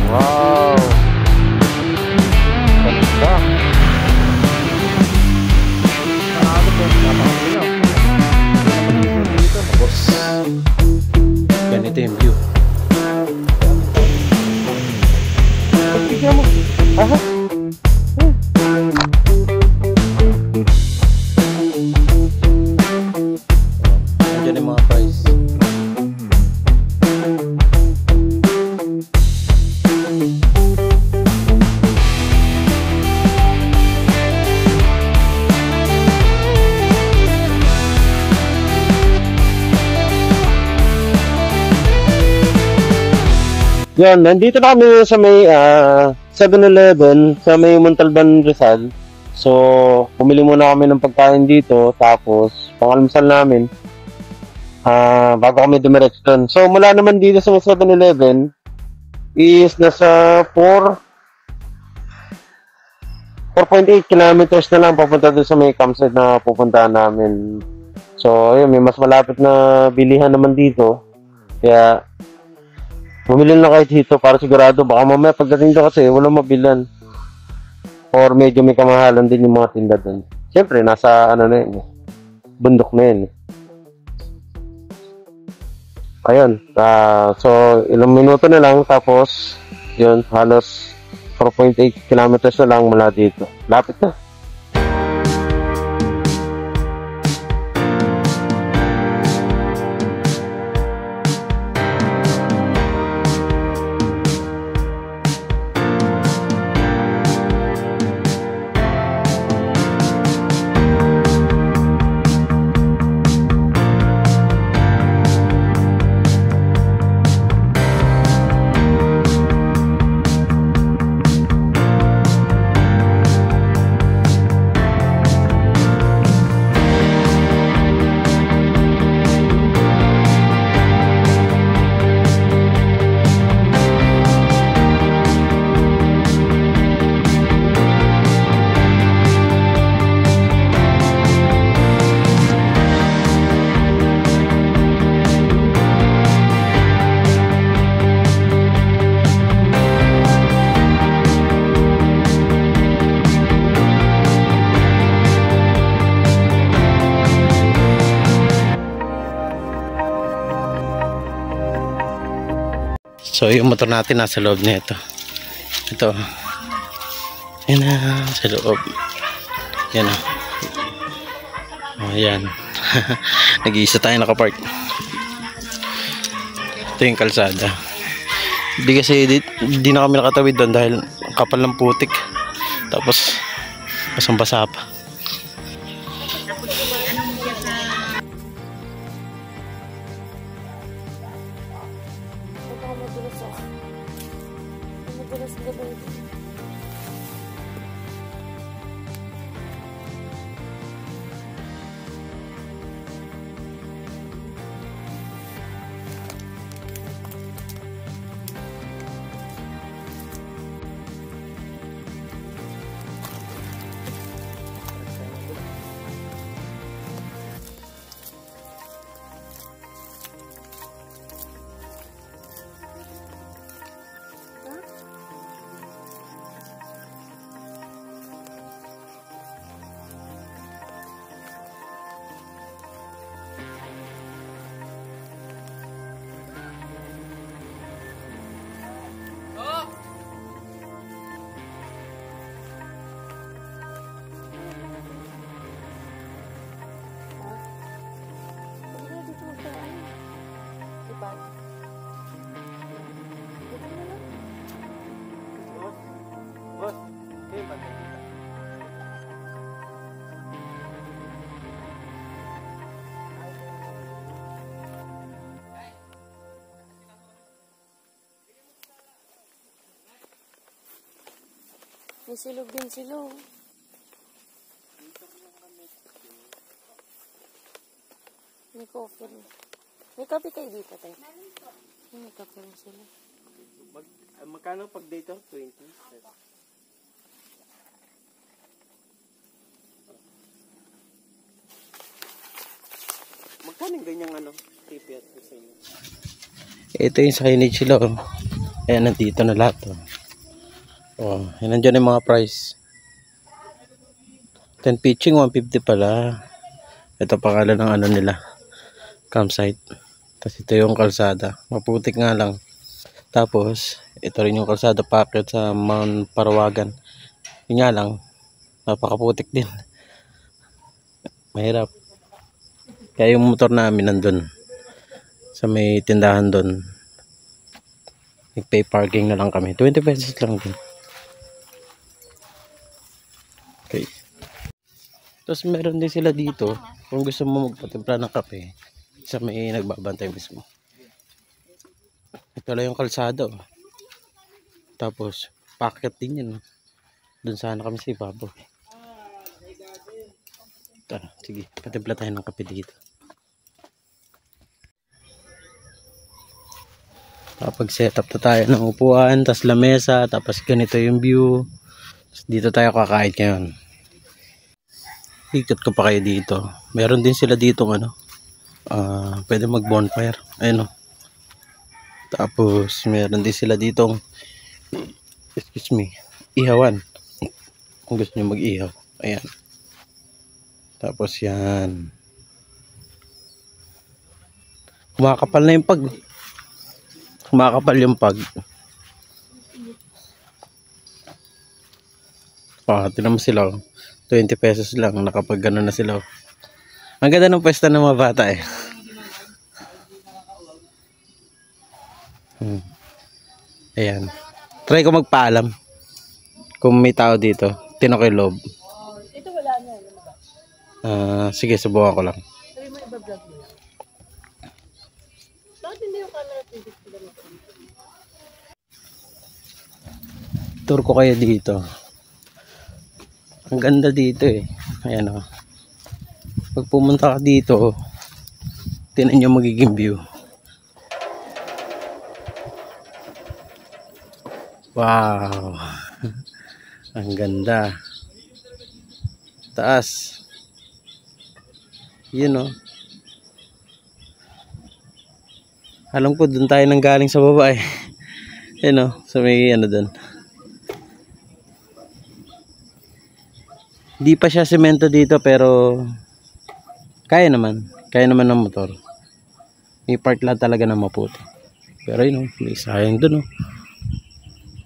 Wow. Ganda. Tapos ganito yung view. Tignan mo. Aha. Nandiyan yung mga price. Yan, nandito na kami sa may 7-Eleven sa may Montalban, Rizal. So, pumili muna kami ng pagkain dito, tapos pangalmusal namin bago kami dumiretso doon. So, mula naman dito sa 7-Eleven is nasa 4.8 kilometers na lang papunta doon sa may campsite na pupuntahan namin. So, ayun, may mas malapit na bilihan naman dito. Kaya bumili na kayo dito para sigurado. Baka mamaya pagdating doon kasi walang mabilan. Or medyo may kamahalan din yung mga tinda doon. Siyempre, nasa ano na yun. Bundok na yun. Ayun. So, ilang minuto na lang. Tapos, yun, halos 4.8 kilometers na lang mula dito. Lapit na. So yung motor natin nasa loob nito. Ito. Yan na sa loob. Yan na. Oh, yan. Nag-iisa tayo nakapark. Ito yung kalsada. Hindi kasi di na kami nakatawid doon dahil kapal ng putik. Tapos basang-basa pa. May silog din silog. May coffee rin. May kape kayo dito, tayo? May kape rin sila. Magkano pag dito? 20? Magkano yung ganyang ano? Tipi at sa inyo? Ito yung signage sila. Ayan, nandito na lahat. Oh, yan nandiyan yung mga price. 10 pitching, 150 pala. Ito pangalan ng ano nila, campsite. Tapos ito yung kalsada. Maputik nga lang. Tapos, ito rin yung kalsada packet sa Mount Parawagan. Yun nga lang, napakaputik din. Mahirap. Kaya yung motor namin nandun. Sa may tindahan doon. Nag-pay parking na lang kami. 20 pesos lang din. Okay. Tapos meron din sila dito. Kung gusto mo magpatimpla ng kape, sa may nagbabantay mismo. Ito lang yung kalsada. Oh. Tapos, packet din yun. Doon sana kami sa ibabaw. Tara, sige. Patimpla tayo ng kape dito. Kapag setup na tayo ng upuan, tas lamesa, tapos ganito yung view. Tapos dito tayo kakain ngayon. Ikot ko pa kayo dito. Meron din sila dito ano. Pwede mag bonfire. Ayun o. Tapos meron din sila ditong, excuse me, ihawan. Kung gusto nyo mag-ihaw. Ayan. Tapos yan. Kumakapal na yung pag. Kumakapal yung pag. Tinan mo sila. 20 pesos lang. Nakapag gano'n na sila. Ang ganda ng pwesta ng mga bata eh. Ayan. Try ko magpaalam. Kung may tao dito. Tino ko yung loob. Ito wala niya. Sige, subukan ko lang. Sabi mo iba-vlog mo. Bakit hindi yung camera titik ko lang? Tour ko kayo dito. Ang ganda dito eh. Ayan o. Pag pumunta ka dito, tinan nyo magiging view. Wow. Ang ganda. Taas. Yun o. Alam ko dun tayo nang galing sa baba eh. Yun o. So may ano dun. Di pa siya semento dito pero kaya naman ng motor. May part lang talaga na maputi. Pero yun, may sayang dun oh.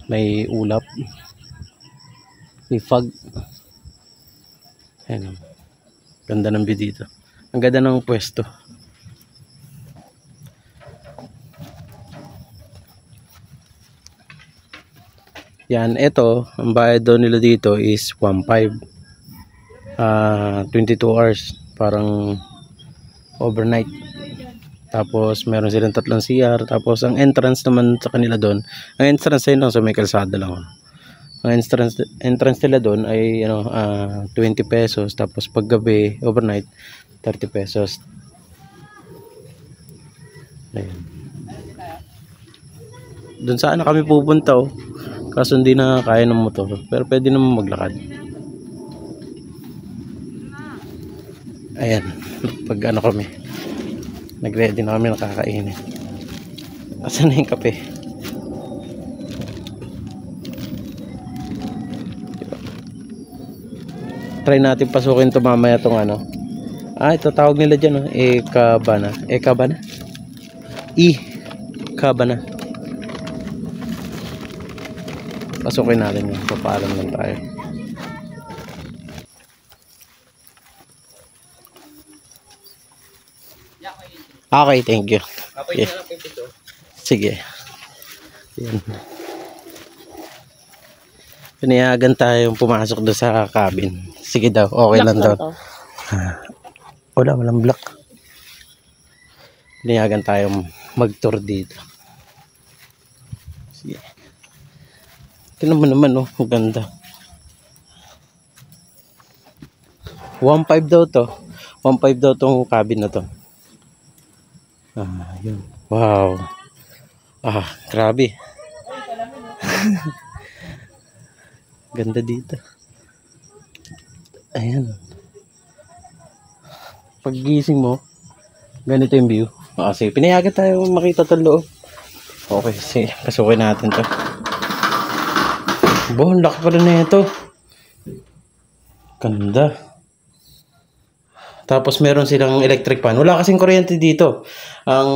May ulap. May fog. Ayun, ganda ng view dito. Ang ganda ng pwesto. Yan, ito ang bayad daw nila dito is 1.5. 22 hours parang overnight. Tapos meron silang 3 CR. Tapos ang entrance naman sa kanila doon, ang entrance ay sa may kalsada lang. Ang entrance nila doon ay 20 pesos. Tapos pag gabi overnight 30 pesos. Ayan. Doon sana kami pupunta oh. Kaso hindi na kaya ng motor. Pero pwede naman maglakad. Ayan, pag ano kami, nag-ready na kami nakakainin. Asan na yung kape? Try natin pasukin to mamaya tong ano. Ito tawag nila dyan, no? Ekabana. Ekabana? Ekabana. Pasukin natin yun. Papaalam lang tayo. Okay, thank you. Okay. Sige. Yan. Pinayagan tayong pumasok doon sa cabin. Sige daw, okay lang daw. Walang block. Pinayagan tayong mag-tour dito. Sige. Tingnan mo naman, oh, ang ganda. 1.5 daw to. 1.5 daw tong cabin na to. Yun. Wow. Grabe. Ganda dito. Ayan. Paggising mo, ganito yung view. Kasi pinayagan tayo makita itong loob. Okay, sige. Pasukin natin to. Bo, ang laki pala na ito. Ganda. Tapos meron silang electric fan. Wala kasing kuryente dito. Ang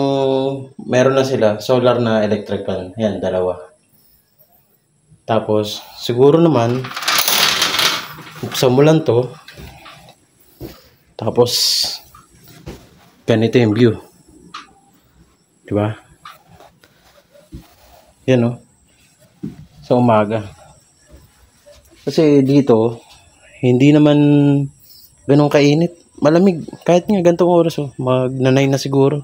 meron na sila, solar na electric fan. Yan, dalawa. Tapos, siguro naman, buksan mo lang to. Tapos, ganito yung view. Diba? Yan o. Sa umaga. Kasi dito, hindi naman ganun kainit. Malamig. Kahit nga gantong oras oh. Mag-9 na siguro.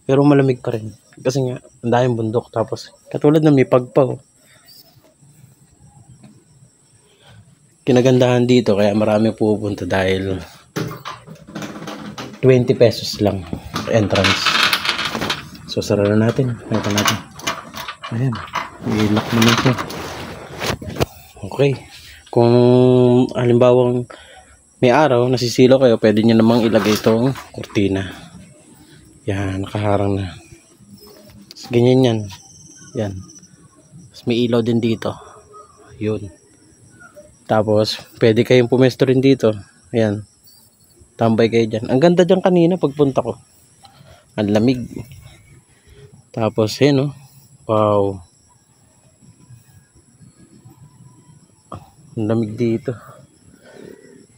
Pero malamig pa rin. Kasi nga, ang daming bundok. Tapos, katulad na may pagpa oh. Kinagandahan dito kaya marami pupunta dahil 20 pesos lang entrance. So sarado natin. Ito natin. Ayan. I-lock naman siya. Okay. Kung halimbawang may araw, nasisilo kayo, pwede nyo namang ilagay itong kurtina. Yan. Nakaharang na. Tapos ganyan yan. Yan. Tapos may ilaw din dito. Yun. Tapos, pwede kayong pumesto rin dito. Ayan. Tambay kayo dyan. Ang ganda dyan kanina pagpunta ko. Ang lamig. Tapos, yun, oh. Wow. Ang lamig dito.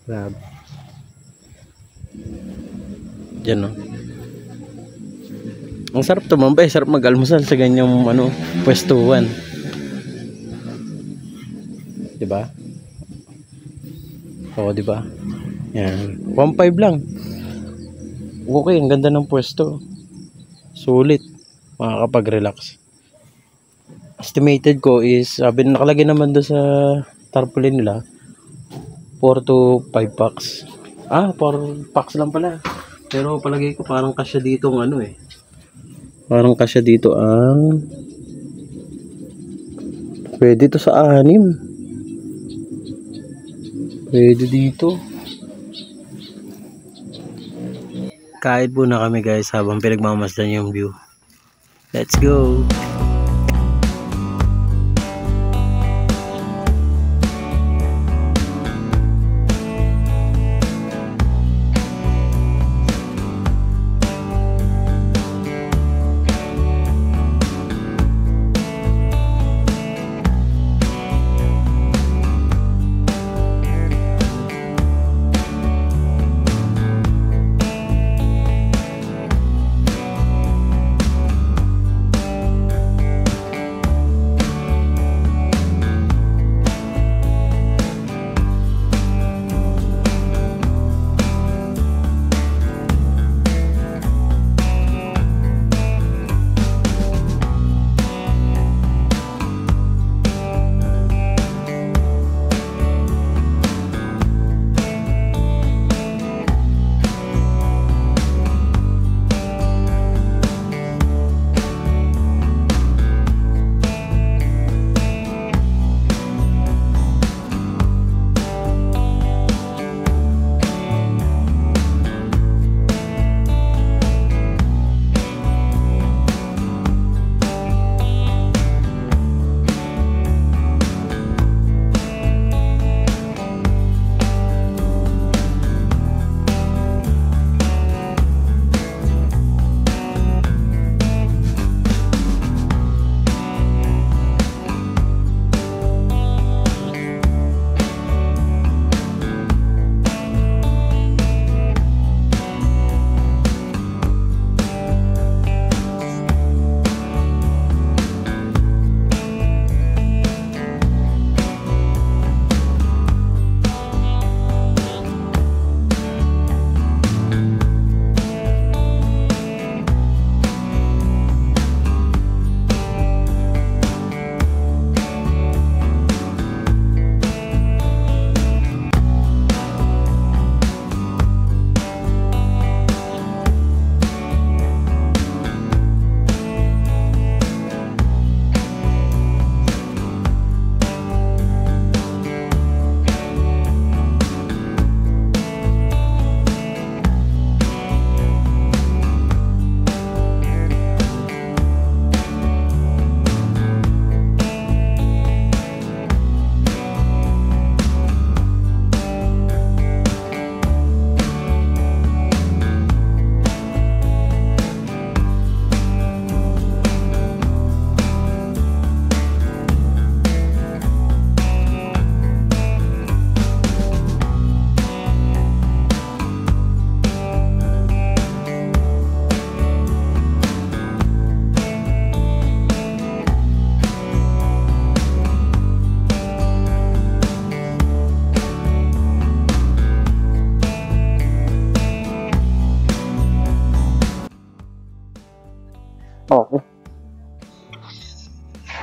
Grabe. Dyan, oh. Ang sarap tumambay. Sarap mag-almusal sa ganyang, pwestuhan. Diba? Oo, di ba? Yan. 1.5 lang. Okay, ang ganda ng pwesto. Sulit. Makakapag-relax. Estimated ko is, sabi na nakalagay naman doon sa tarpaulin nila, 4 to 5 packs. 4 packs lang pala. Pero palagay ko parang kasya dito ang Parang kasya dito ang pwede to sa 6. Pwede dito. Kahit po na kami guys habang pinagmamasdan yung view. Let's go!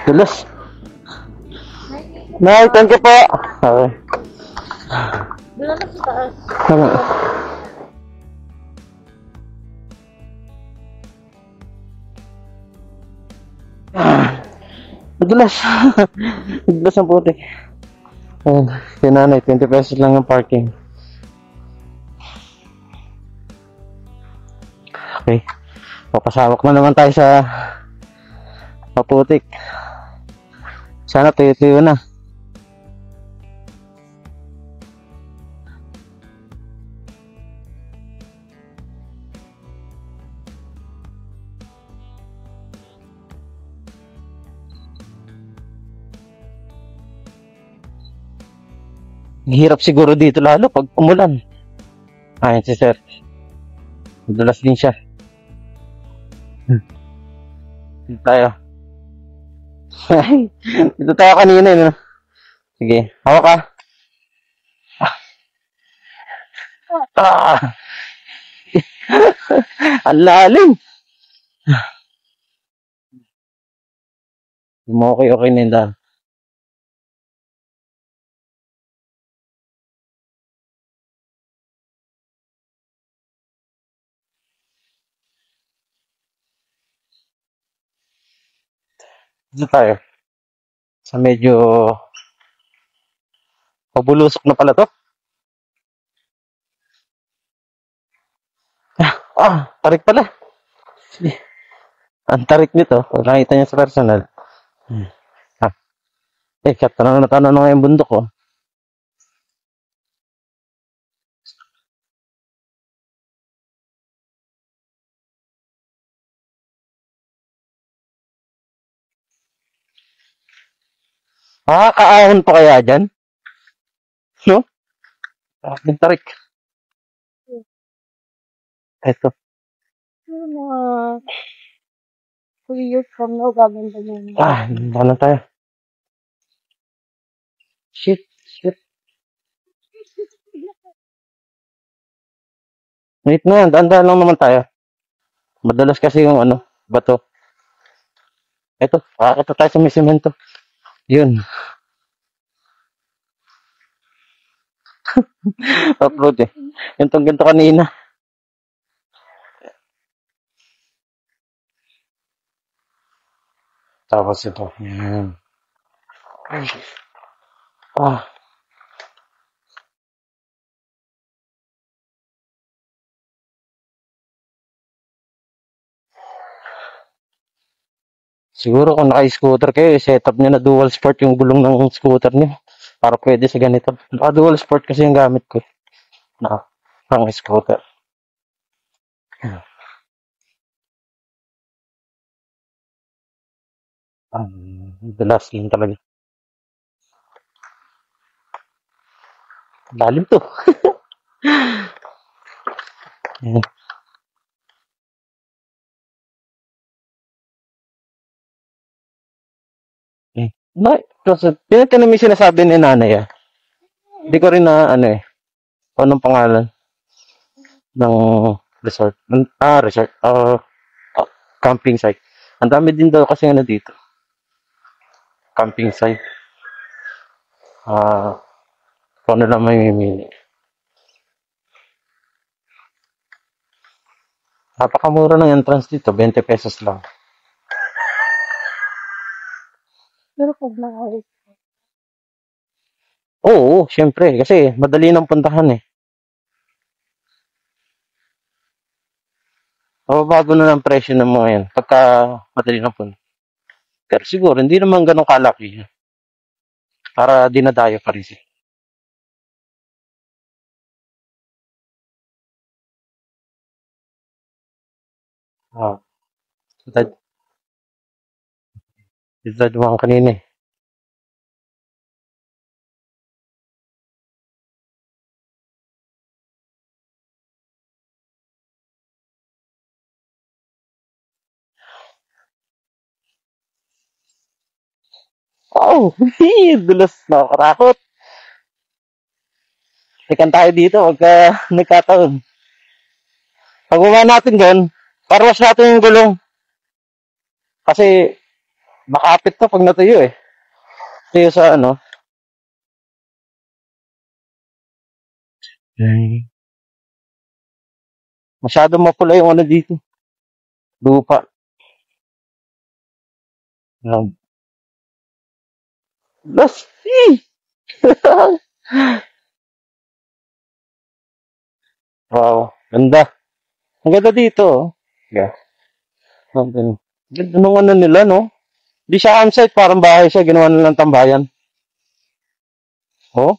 Dulas. Nay, thank you po. Okay. Doon na sa taas. Tama. Madulas. Madulas ang puti. Ayun, si nanay, 20 pesos lang yung parking. Okay. Papasawak na naman tayo sa Maputik. Sana tuyo-tuyo na. Hirap siguro dito lalo pag umulan. Ayun si sir. Madulas din siya. Dito tayo. Dito tayo kanina. No? Sige, hawak ka. Ah. Ang lalim. Okay na yun dahil. Dito tayo. Sa medyo pabulusok na pala to. Tarik pala. Sige. Ang tarik nito, kung nakita niya sa personal. Tanong na tanong na yung bundok ko. Kaahon pa kaya dyan? No? Ang tarik. Ito. Mga 3 years from now, gaganda yun. Ano tayo? Shit. Wait na, daan-daan lang naman tayo. Madalas kasi yung bato. Ito, pakakita tayo sa may semento. Yun. Upload eh. Yung tong ganito kanina. Tapos ito. Yan. Siguro kung naka-scooter kayo, set up nyo na dual sport yung gulong ng scooter nyo. Para pwede sa ganito. Naka-dual sport kasi yung gamit ko. Pang scooter. The last yun talaga. Lalim to. Pinagtanong yung sinasabi ni nanay. Hindi ko rin na anong pangalan ng resort. Resort. Camping site. Ang dami din daw kasi dito. Camping site. Kung ano lang may mimili. Napakamura ng entrance dito. 20 pesos lang. Pero pag nakaalis, Oo, syempre. Kasi madali nang puntahan eh. Mababago na ng presyo ng mga yan. Pagka madali nang punta. Pero siguro, hindi naman ganun kalaki. Para dinadayo pa rin siya. Dad mo kanina eh. Dulas, nakakarakot. Ikan tayo dito pagka nagkataon. Pag natin doon, parwas natin yung gulong. Kasi Makapit to pag natuyo eh. Tuyo sa ano. Okay. Masyado mapula yung ano dito. Lupa. Lasti! Wow, ganda. Ang ganda dito, oh. Yeah. Ang ganda nung ano nila, no? Di siya campsite, parang bahay siya. Ginawa nilang tambayan. Oh?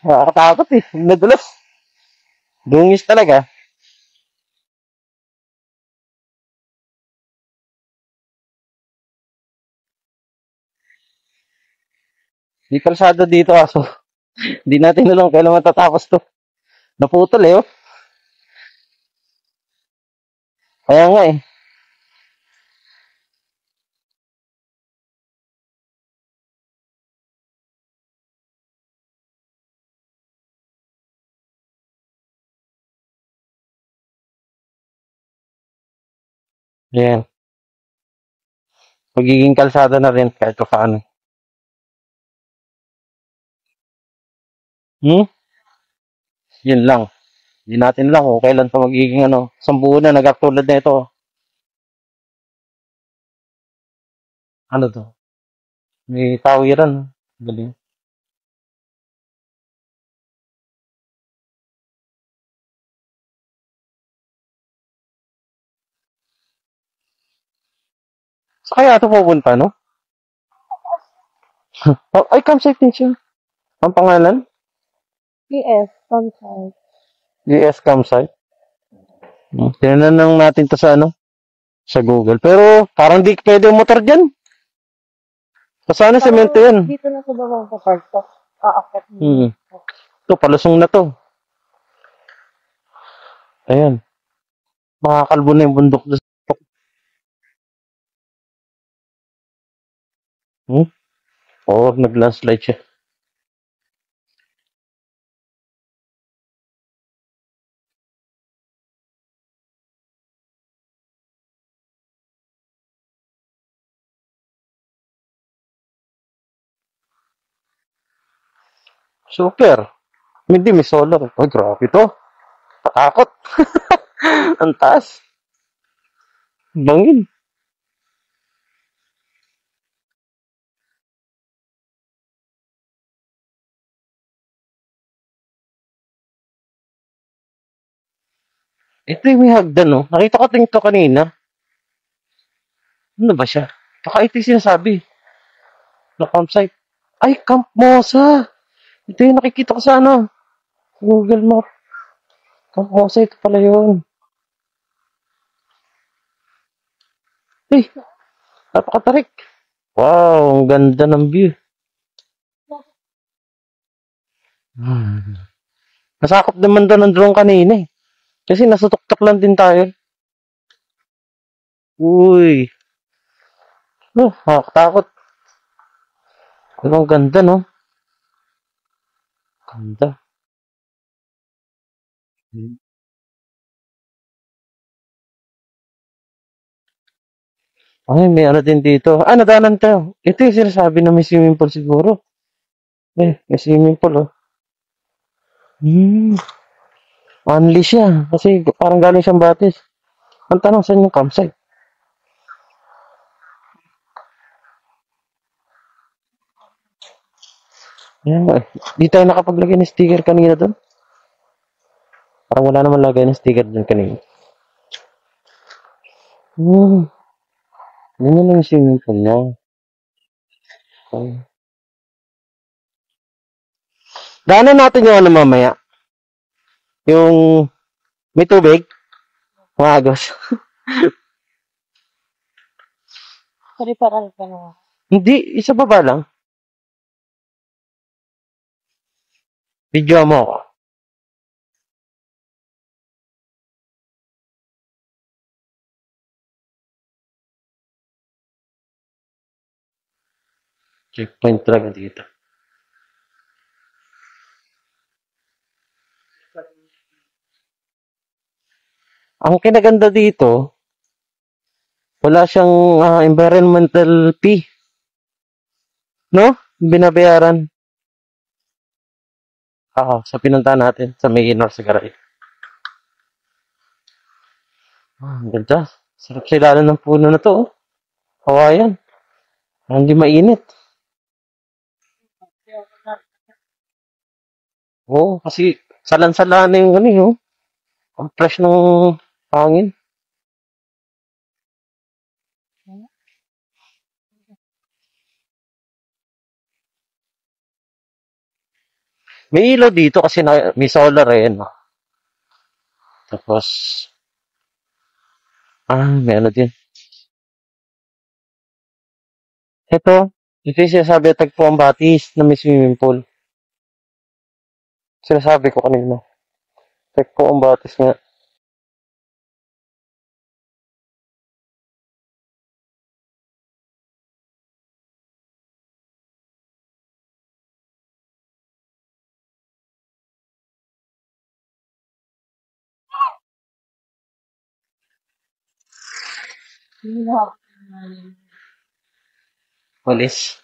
Nakakatakot eh. Nadulas. Dungis talaga. Di kalsada dito aso. Di natin alam kailan matatapos to. Naputol eh, oh. Kaya nga eh. Yan. Magiging kalsada na rin kahit pa paano. Hmm? Yun lang. Hindi natin lang kung kailan pa magiging ano. Sambuo na nagkatulad na ito. Ano to? May tawiran. Galing. Sa kaya ito pupunta, no? Oh, ay, campsite din siya. Ang pangalan? PS, sunshine. US campsite. Tinanan lang natin to sa ano? Sa Google. Pero parang di pwede yung motor dyan. Sana semento yan. Dito na sa bawang sa park to. Aakit mo. Hmm. Ito, palusong na to. Ayan. Makakalbo na yung bundok doon. Hmm? Oo, nag-landslide siya. Super. Hindi, may solar. Oh, grabe to. Takot. Ang taas. Bangin. Ito yung may hagdan, no? Nakita ko ito kanina. Ano ba siya? Baka ito yung sinasabi na campsite. Ay, Camp Mosa. Ito yung nakikita ko sa ano. Google Map. Camp Mosa, ito pala yun. Eh, napakatarik. Wow, ang ganda ng view. Nasakop naman daw ng drone kanina eh. Kasi nasa tuktok lang din tayo. Uy. Oh, nakakatakot. Pero ang ganda, no? Ganda. Ay, may ano din dito. Ah, nadaanan tayo. Ito yung sinasabi na may swimming pool siguro. May swimming pool, oh. Only siya. Kasi parang galing siyang Batis. Ang tanong, saan yung campsite? Ayan, eh. Di tayo nakapaglagay ng sticker kanina doon. Parang wala naman lagay ng sticker doon kanina. Yun na lang yung swimming pool niya. Okay. Daanan natin yung ano mamaya. Yung may tubig. Mga agos. Sorry, paral ka na. Hindi, isa baba lang. Video mo ako. Checkpoint talaga dito. Ang kinaganda dito, wala siyang environmental fee. No? Binabayaran. Sa pinunta natin sa may North Sagaray. Ang ganda. Sarap sa ilalim ng puno na to. Oh. Hawayan. Hindi mainit. Oo, kasi salan-sala na yung ano yun. Ang fresh ng hangin. May ilaw dito kasi may solar eh. No? Tapos, may ano din. Ito, ito yung sinasabi tagpo ang batis na may swimming pool. Sinasabi ko kanina. Tagpo ang batis nga. Walis.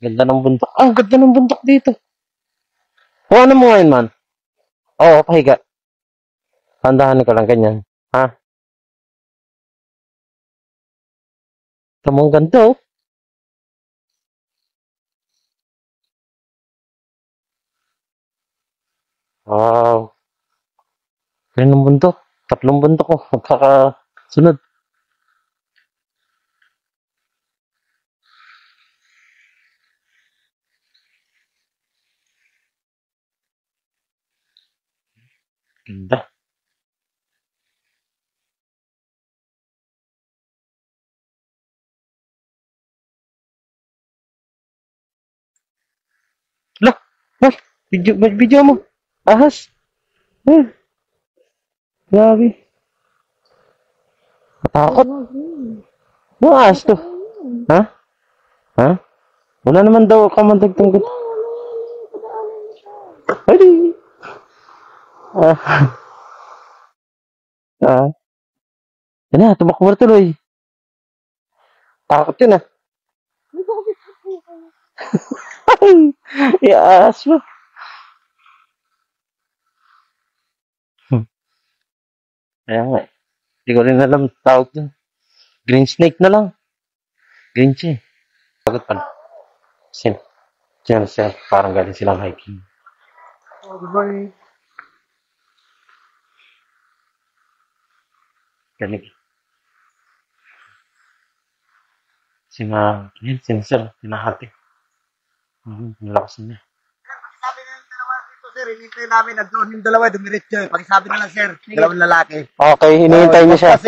Ganda ng bundok. Ang ganda ng bundok dito. Ano mo ngayon, man? Oo, pahiga. Tandahan ko lang ganyan. Ha? Tamang ganda, oh. Wow. Ganyan ng bundok. Tatlong bundok, oh. Magkakasunod. Ganda. Lah, mas, video mo. Ahas. Grabe. Matakot. Ano ahas to? Ha? Ha? Wala naman daw kamandag tungkol. Ay, ah, ah. Yan na, tumakbo na tuloy. Takot yun, ah. Iahas mo. Kaya nga, hindi ko rin alam tawag dun. Green snake na lang. Green siya, eh. Pagod pa na. Sin. Diyan siya, parang galing silang hiking. Good morning. Galing. Sir, sinahati. Lakas niya. Sabi na yung dalawa dito, sir. Hinihintay namin. Nandun yung dalawa, dumiretso. Pakisabi na lang, sir. Dalawang lalaki. Okay, hinihintay niyo siya.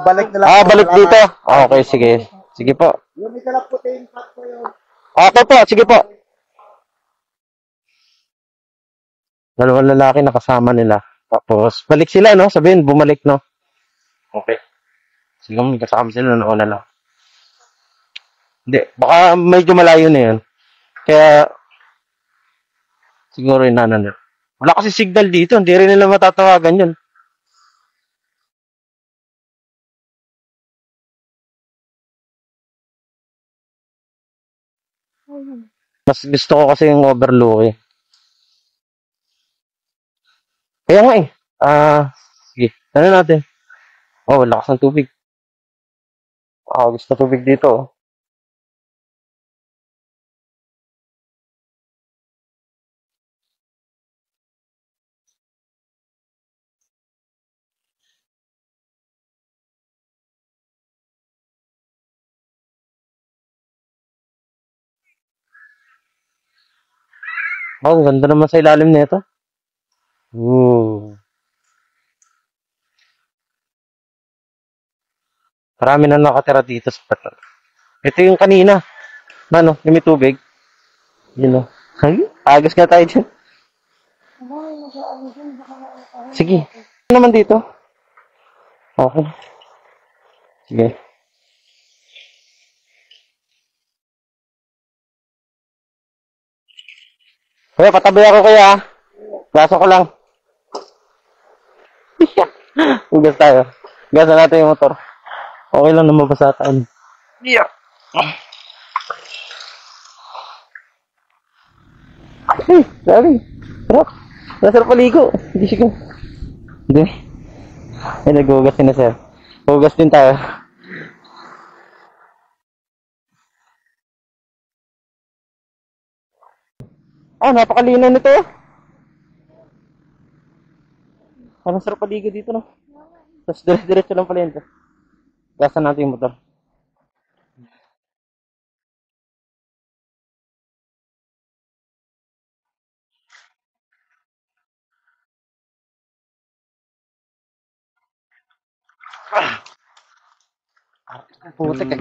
Balik na lang. Balik dito. Okay, sige. Sige po. Yung isa lang puti yung pack ko yun. Okay po, sige po. Dalawang lalaki na kasama nila. Tapos, balik sila, no? Sabihin, bumalik, no? Okay. Sige, may kasama sila, nauna lang. Hindi, baka medyo malayo na yun. Kaya, siguro yung nila. Wala kasi signal dito, hindi rin nila matatawagan yun. Mas gusto ko kasi yung overlook eh. Kaya nga eh. Sige. Ano natin? Lakas ng tubig. Gusto tubig dito. Oh. Ang ganda naman sa ilalim nito. Ooh. Marami na nakatira dito sa pato. Ito yung kanina. Ano, yung may tubig. Yun o. Ay, agas nga tayo dyan. Sige. Ano naman dito? Okay. Sige. Kuya, patabi ako kuya. Gaso ko lang. Ugas tayo. Gasan natin yung motor. Okay lang na mabasa tayo. Yeah. Hey, sabi. Sarap. Nasarap paligo. Hindi siya. Hindi. Ay, nag-ugas din na sir. Ugas din tayo. Ah, napakalinaw nito. Parang sarap paligo dito, no? Tapos diretso lang pala yun. Gasan natin yung motor. Putik eh.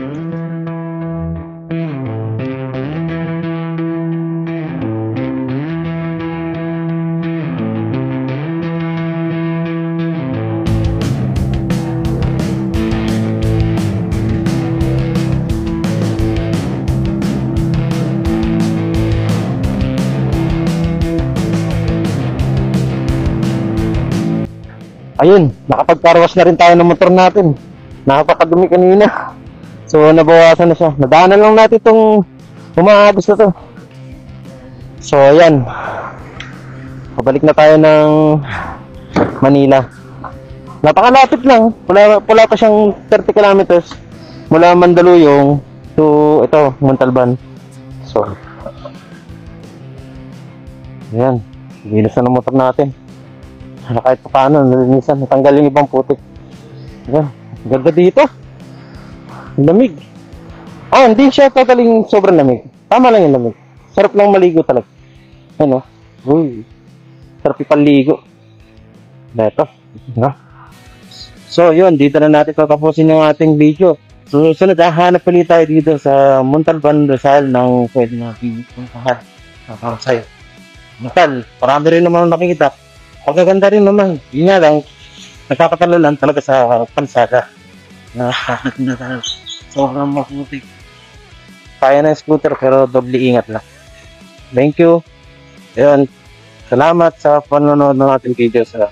Ayun, nakapag-carwash na rin tayo ng motor natin. Nakapakadumi kanina. So, nabawasan na siya. Nadaanan lang natin itong umaagos na to. So, ayan. Pabalik na tayo ng Manila. Napakalapit lang. Wala pa siyang 30 kilometers mula Mandaluyong to ito, Montalban. So, ayan. Gilis na ng motor natin. Kahit pa paano, nalinisan, natanggal yung ibang putik. Ayan, ganda dito. Lamig. Ah, hindi siya totaling sobrang lamig. Tama lang yung lamig. Sarap lang maligo talaga. Ano? Uy, sarap ipaligo. Beto. No? So, yun, dito na natin tatapusin yung ating video. So, sunod, hanap ulit tayo dito sa Montalban, Rizal ng pwede natin puntahan. Para sa'yo. Montal, marami rin naman nakikita. Pagkaganda rin naman. Yun nga lang, nagkakatalo lang talaga sa pansada. Sobrang maputik. Kaya ng scooter pero doble ingat lang. Thank you. Ayun. Salamat sa panonood ng ating video sa